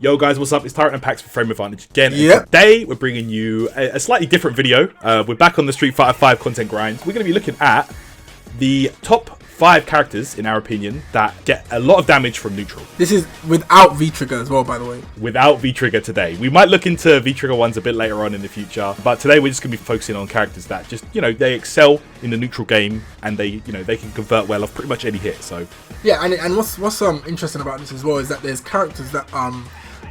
Yo guys, what's up? It's Tyrant and Packz for Frame Advantage again. Yep. Today we're bringing you a slightly different video. We're back on the Street Fighter 5 content grind. We're going to be looking at the top 5 characters, in our opinion, that get a lot of damage from neutral. This is without V-Trigger as well, by the way. Without V-Trigger today. We might look into V-Trigger ones a bit later on in the future, but today we're just going to be focusing on characters that just, they excel in the neutral game and they can convert well off pretty much any hit. So yeah, and what's interesting about this as well is that there's characters that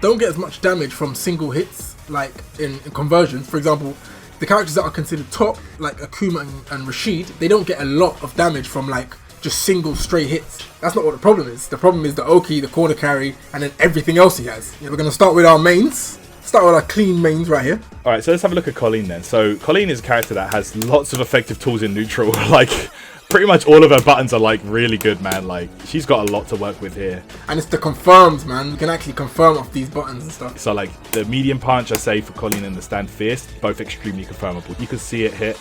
don't get as much damage from single hits, like in conversions. For example, the characters that are considered top, like Akuma and Rashid, they don't get a lot of damage from like just single stray hits. That's not what the problem is. The problem is the Oki, the corner carry, and then everything else he has. We're going to start with our mains. Start with our clean mains right here. Alright, so let's have a look at Colleen then. So Colleen is a character that has lots of effective tools in neutral. Like, pretty much all of her buttons are like really good, man. Like, she's got a lot to work with here. And it's the confirms, man. You can actually confirm off these buttons and stuff. So like the medium punch, I say, for Colleen, and the stand fierce, both extremely confirmable. You can see it hit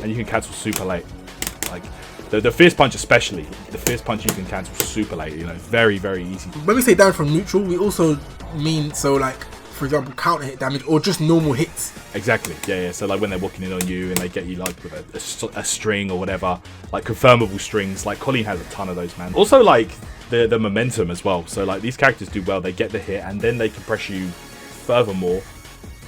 and you can cancel super late. Like the fierce punch especially, the fierce punch you can cancel super late, very, very easy. When we say damage from neutral, we also mean, so like, for example, counter hit damage or just normal hits. Exactly, yeah. So like when they're walking in on you and they get you like with a string or whatever, like confirmable strings, like Colleen has a ton of those, man. Also like the momentum as well. So like these characters do well, they get the hit and then they can press you furthermore,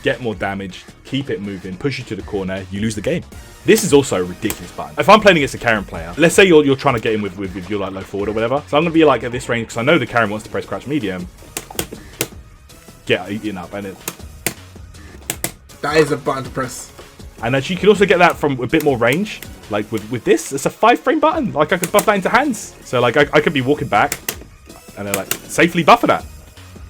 get more damage, keep it moving, push you to the corner, you lose the game. This is also a ridiculous button. If I'm playing against a Karen player, let's say you're trying to get in with your like low forward or whatever, so I'm gonna be like at this range because I know the Karen wants to press crouch medium, get eaten up, and that is a button to press. And then you can also get that from a bit more range. Like with this, it's a 5-frame button. Like I could buff that into hands. So like I could be walking back and then like safely buffer that.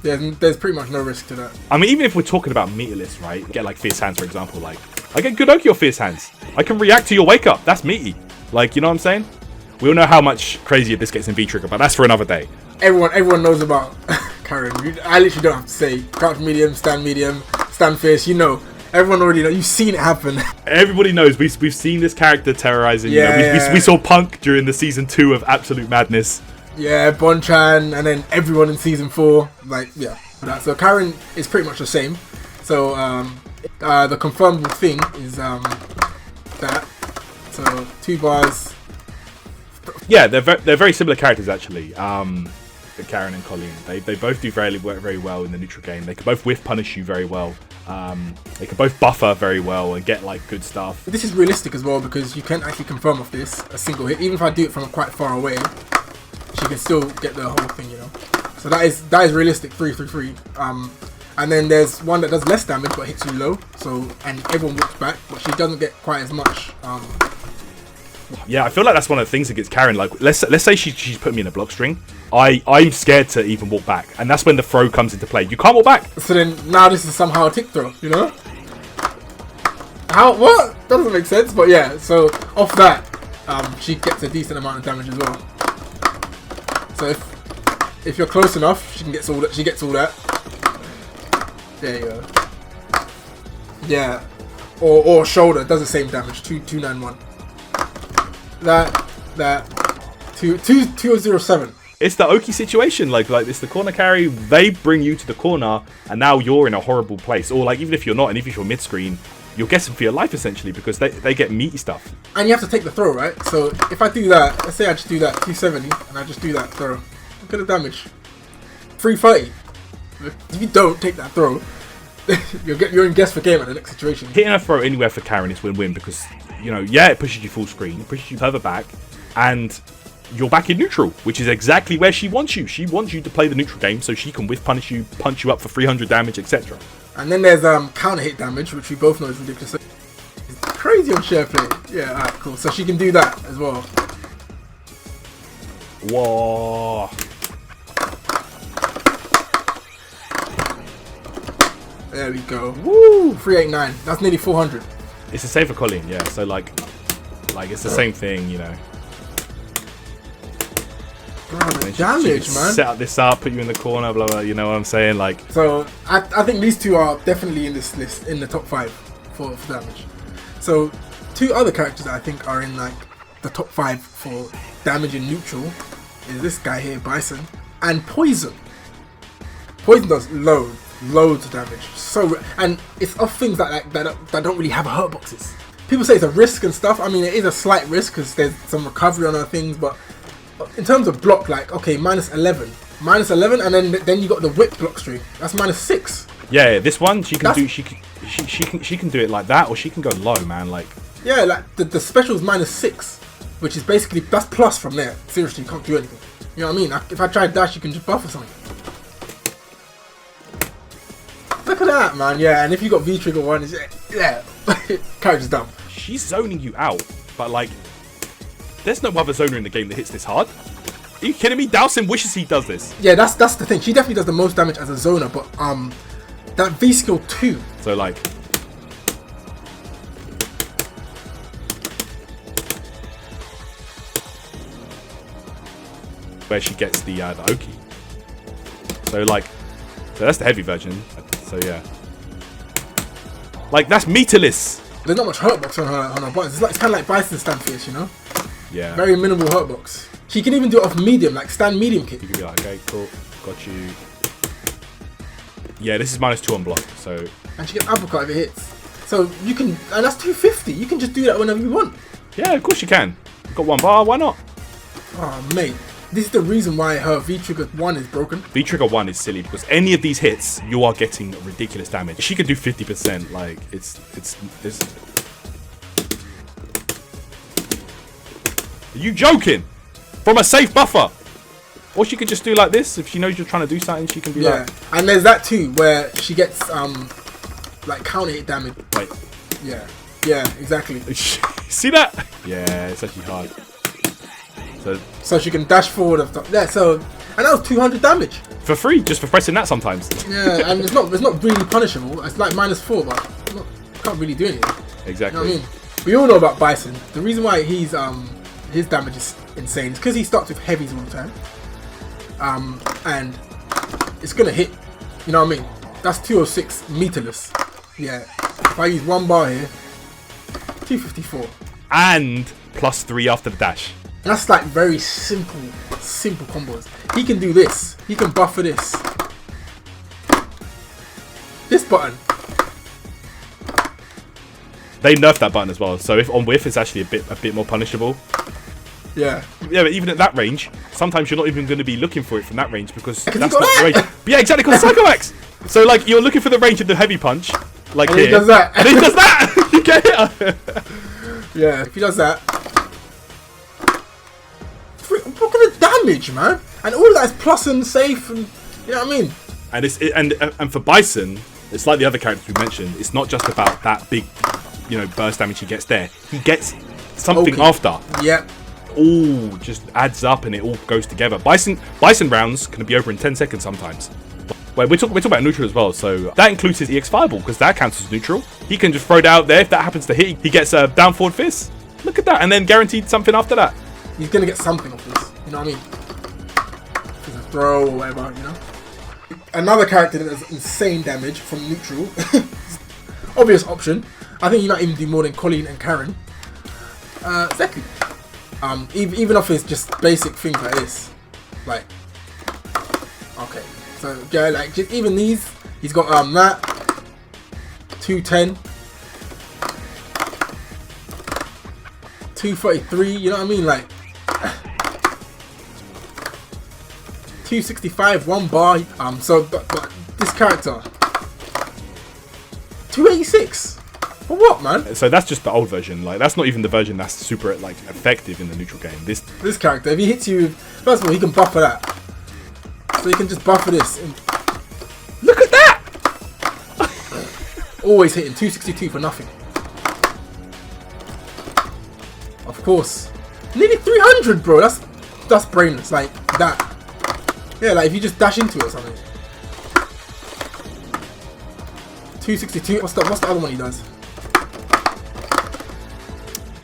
Yeah, there's pretty much no risk to that. I mean, even if we're talking about meterless, right? Get like fierce hands, for example. Like I get good Oki or fierce hands. I can react to your wake up. That's meaty. Like, you know what I'm saying? We all know how much crazier this gets in V-Trigger, but that's for another day. Everyone knows about Karen. I literally don't have to say crouch medium, stand fierce. Everyone already knows. You've seen it happen. Everybody knows. We've seen this character terrorizing. Yeah, we saw Punk during the season 2 of Absolute Madness. Yeah, Bonchan, and then everyone in season 4. Like, yeah. So Karen is pretty much the same. So the confirmable thing is that. So 2 bars. Yeah, they're very similar characters actually. Karen and Colleen, they both do work very well in the neutral game. They can both whiff punish you very well. They can both buffer very well and get like good stuff. This is realistic as well because you can actually confirm off this a single hit. Even if I do it from quite far away, she can still get the whole thing, So that is realistic. 3-3-3. And then there's one that does less damage but hits you low. So and everyone walks back, but she doesn't get quite as much. Yeah, I feel like that's one of the things that gets Karen. Like, let's say she's put me in a block string. I'm scared to even walk back, and that's when the throw comes into play. You can't walk back. So then now this is somehow a tick throw, How? What? That doesn't make sense, but yeah. So off that, she gets a decent amount of damage as well. So if you're close enough, she gets all that. There you go. Yeah, or shoulder does the same damage. 291. That 207. It's the Oki situation, like it's the corner carry. They bring you to the corner, and now you're in a horrible place. Or like even if you're not, and even if you're mid screen, you're guessing for your life essentially because they get meaty stuff. And you have to take the throw, right? So if I do that, let's say I just do that 270, and I just do that throw. Look at the damage. 330. If you don't take that throw, you're in guess for game at the next situation. Hitting a throw anywhere for Karen is win-win because it pushes you full screen, it pushes you further back, and you're back in neutral, which is exactly where she wants you. She wants you to play the neutral game so she can whiff punish you, punch you up for 300 damage, etc. And then there's counter hit damage, which we both know is ridiculous. It's crazy on share play. Yeah, alright, cool. So she can do that as well. Whoa. There we go. Woo! 389. That's nearly 400. It's the same for Colleen, yeah. So like it's the same thing, Bro, the damage, man. Set this up, put you in the corner, blah blah. You know what I'm saying? Like. So I think these two are definitely in this list in the top 5 for damage. So 2 other characters that I think are in like the top 5 for damage in neutral is this guy here, Bison, and Poison. Poison does loads of damage. And it's off things that don't really have hurt boxes. People say it's a risk and stuff. I mean, it is a slight risk because there's some recovery on other things, but in terms of block, like, okay, -11, and then you got the whip block string. That's -6. Yeah, this one she can do. She can do it like that, or she can go low, man. Like, yeah, like the special is -6, which is basically that's plus from there. Seriously, you can't do anything. You know what I mean? If I try dash, you can just buff or something. Look at that, man. Yeah, and if you got V trigger one, yeah, character's dumb. She's zoning you out, but like, there's no other zoner in the game that hits this hard. Are you kidding me? Dowson wishes he does this. Yeah, that's the thing. She definitely does the most damage as a zoner, but that V skill 2. So like, where she gets the Oki. So like, so that's the heavy version. So yeah, like that's meterless. There's not much hurtbox on her buttons. It's kind of like Bison stand fierce, you know? Yeah. Very minimal hurtbox. She can even do it off medium, like stand medium kick. You can be like, okay, cool, got you. Yeah, this is -2 on block, so. And she gets uppercut if it hits. So you can, and that's 250. You can just do that whenever you want. Yeah, of course you can. You've got one bar, why not? Oh, mate. This is the reason why her V-Trigger 1 is broken. V-Trigger 1 is silly because any of these hits, you are getting ridiculous damage. She can do 50%, like, it's... Are you joking? From a safe buffer? Or she could just do like this. If she knows you're trying to do something, she can be like... Yeah, and there's that too, where she gets, like, counter hit damage. Wait. Yeah, exactly. See that? Yeah, it's actually hard. So she can dash forward and stuff. Yeah, so... And that was 200 damage. For free, just for pressing that sometimes. Yeah, and it's not really punishable. It's like -4, but can't really do anything. Exactly. You know what I mean? We all know about Bison. The reason why he's his damage is insane is because he starts with heavies all the time. And it's gonna hit. You know what I mean? That's 206 meterless. Yeah. If I use 1 bar here, 254. And +3 after the dash. That's like very simple combos. He can do this. He can buffer this. This button. They nerfed that button as well. So if on whiff, it's actually a bit more punishable. Yeah. Yeah, but even at that range, sometimes you're not even going to be looking for it from that range because that's not that. the range. But yeah, exactly, because Psycho Axe. So like you're looking for the range of the heavy punch, like and here. he does that. And he does that. You get it. Yeah, if he does that. Look at the damage, man. And all of that is plus and safe, and you know what I mean. And and for Bison, it's like the other characters we mentioned. It's not just about that big, burst damage he gets there. He gets something after. Yep. All just adds up and it all goes together. Bison rounds can be over in 10 seconds sometimes. Well, we're talking about neutral as well, so that includes his EX Fireball because that counts as neutral. He can just throw it out there. If that happens to hit, he gets a down forward fist. Look at that, and then guaranteed something after that. He's gonna get something off this. You know what I mean? It's a throw or whatever, you know. Another character that does insane damage from neutral. Obvious option. I think you might even do more than Colleen and Karen. Zeku. Even off his just basic things like this, like, okay, so yeah, like just even these, he's got that 210, 233, you know what I mean, like 265, 1 bar. So but this character 286. For what, man? So that's just the old version. Like that's not even the version that's super like effective in the neutral game. This character, if he hits you, first of all, he can buffer that. So he can just buffer this. And look at that! Always hitting 262 for nothing. Of course, nearly 300, bro. That's brainless. Like that. Yeah, like if you just dash into it or something. 262. What's the other one he does?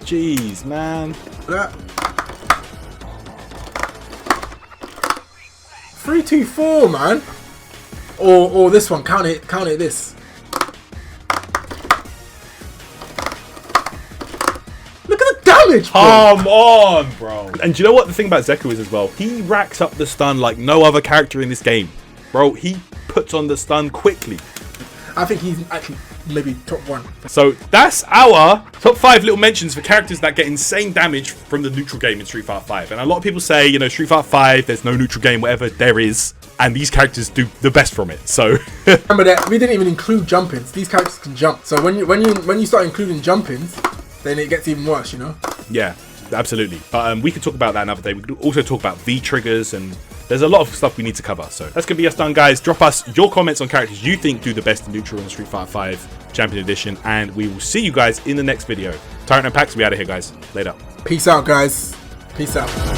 Jeez, man. That 324, man. Or this one. Count it this. Look at the damage, bro. Come on, bro. And do you know what the thing about Zeku is as well? He racks up the stun like no other character in this game. Bro, he puts on the stun quickly. I think he's actually maybe top 1. So that's our top 5 little mentions for characters that get insane damage from the neutral game in Street Fighter 5. And a lot of people say, you know, Street Fighter 5, there's no neutral game, whatever, there is. And these characters do the best from it. So remember that we didn't even include jump-ins. These characters can jump. So when you start including jump-ins, then it gets even worse, you know? Yeah, absolutely. But we could talk about that another day. We could also talk about V triggers, and there's a lot of stuff we need to cover. So that's going to be us done, guys. Drop us your comments on characters you think do the best in neutral in Street Fighter 5 Champion Edition, and we will see you guys in the next video. Tyrant and Packz, we out of here, guys. Later. Peace out, guys. Peace out.